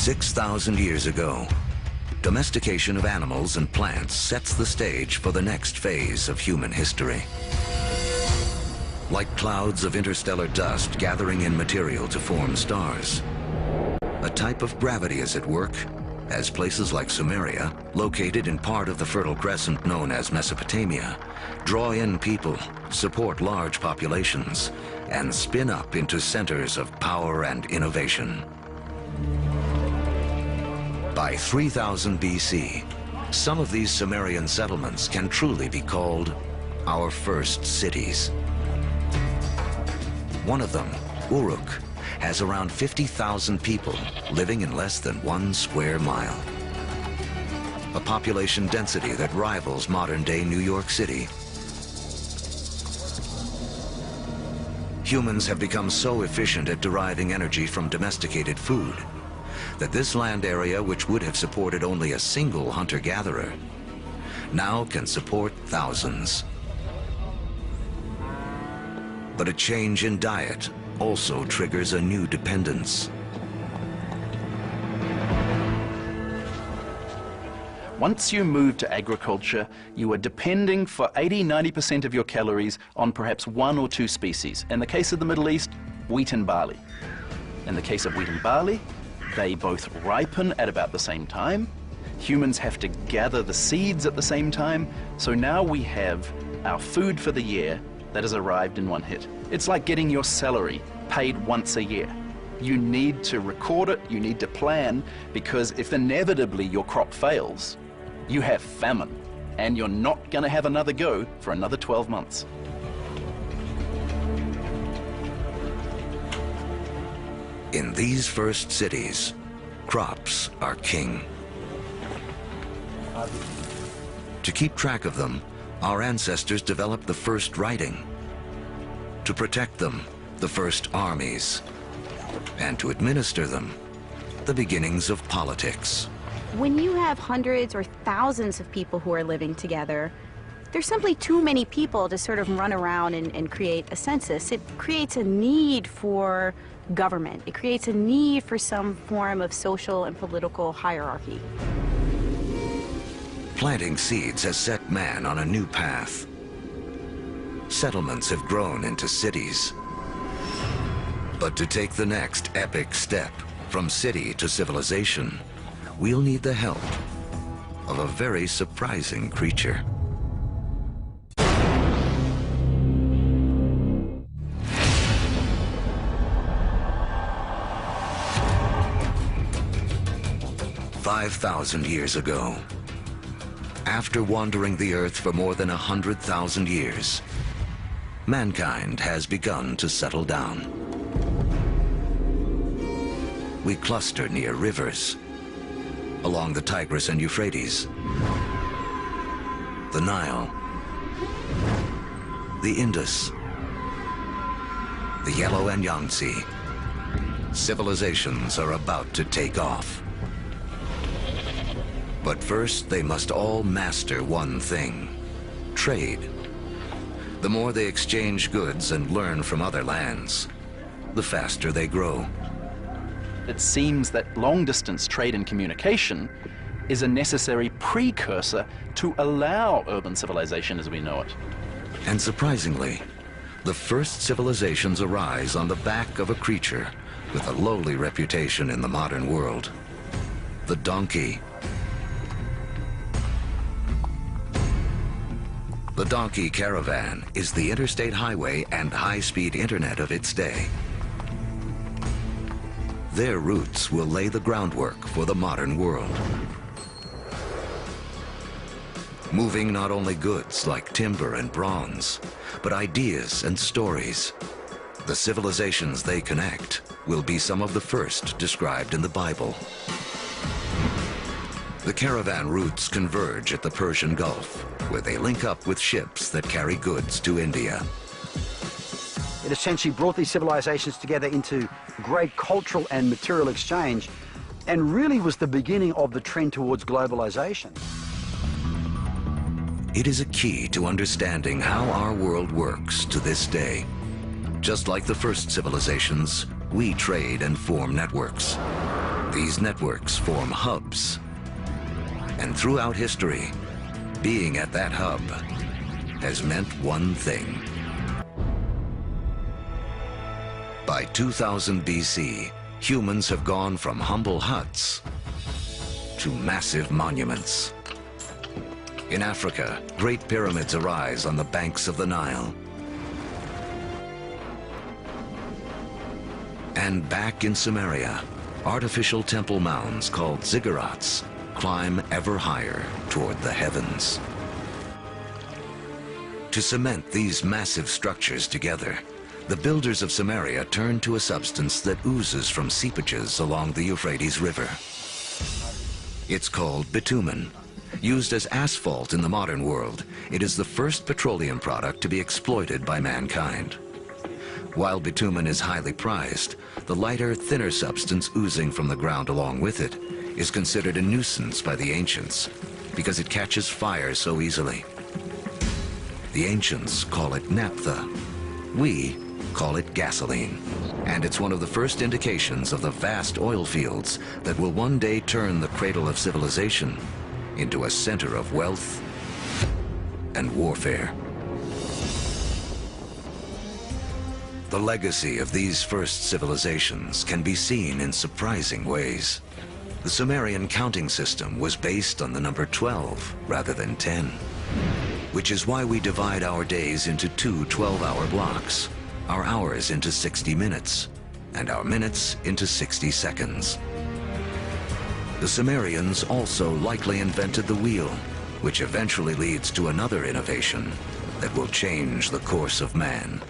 6,000 years ago, domestication of animals and plants sets the stage for the next phase of human history. Like clouds of interstellar dust gathering in material to form stars, a type of gravity is at work as places like Sumeria, located in part of the Fertile Crescent known as Mesopotamia, draw in people, support large populations, and spin up into centers of power and innovation. By 3000 BC, some of these Sumerian settlements can truly be called our first cities. One of them, Uruk, has around 50,000 people living in less than 1 square mile. A population density that rivals modern-day New York City. Humans have become so efficient at deriving energy from domesticated food that this land area, which would have supported only a single hunter-gatherer, now can support thousands. But a change in diet also triggers a new dependence. Once you move to agriculture, you are depending for 80–90% of your calories on perhaps 1 or 2 species. In the case of the Middle East, wheat and barley. In the case of wheat and barley, they both ripen at about the same time. Humans have to gather the seeds at the same time. So now we have our food for the year that has arrived in one hit. It's like getting your salary paid once a year. You need to record it, you need to plan, because if inevitably your crop fails, you have famine, and you're not going to have another go for another 12 months. In these first cities, crops are king. To keep track of them, our ancestors developed the first writing. To protect them, the first armies. And to administer them, the beginnings of politics. When you have hundreds or thousands of people who are living together, there's simply too many people to sort of run around and create a census. It creates a need for government. It creates a need for some form of social and political hierarchy. Planting seeds has set man on a new path. Settlements have grown into cities. But to take the next epic step from city to civilization, we'll need the help of a very surprising creature. "5,000 years ago, after wandering the Earth for more than 100,000 years, mankind has begun to settle down. We cluster near rivers, along the Tigris and Euphrates, the Nile, the Indus, the Yellow and Yangtze. Civilizations are about to take off. But first, they must all master one thing: trade. The more they exchange goods and learn from other lands, the faster they grow. It seems that long-distance trade and communication is a necessary precursor to allow urban civilization as we know it. And surprisingly, the first civilizations arise on the back of a creature with a lowly reputation in the modern world: the donkey. The donkey caravan is the interstate highway and high-speed internet of its day. Their routes will lay the groundwork for the modern world. Moving not only goods like timber and bronze, but ideas and stories. The civilizations they connect will be some of the first described in the Bible. The caravan routes converge at the Persian Gulf, where they link up with ships that carry goods to India. It essentially brought these civilizations together into great cultural and material exchange, and really was the beginning of the trend towards globalization. It is a key to understanding how our world works to this day. Just like the first civilizations, we trade and form networks. These networks form hubs. And throughout history, being at that hub has meant one thing. By 2000 BC, humans have gone from humble huts to massive monuments. In Africa, great pyramids arise on the banks of the Nile. And back in Samaria, artificial temple mounds called ziggurats climb ever higher toward the heavens. To cement these massive structures together, the builders of Samaria turned to a substance that oozes from seepages along the Euphrates River. It's called bitumen. Used as asphalt in the modern world, it is the first petroleum product to be exploited by mankind. While bitumen is highly prized, the lighter, thinner substance oozing from the ground along with it is considered a nuisance by the ancients because it catches fire so easily. The ancients call it naphtha. We call it gasoline. And it's one of the first indications of the vast oil fields that will one day turn the cradle of civilization into a center of wealth and warfare. The legacy of these first civilizations can be seen in surprising ways. The Sumerian counting system was based on the number 12 rather than 10, which is why we divide our days into two 12-hour blocks, our hours into 60 minutes, and our minutes into 60 seconds. The Sumerians also likely invented the wheel, which eventually leads to another innovation that will change the course of man.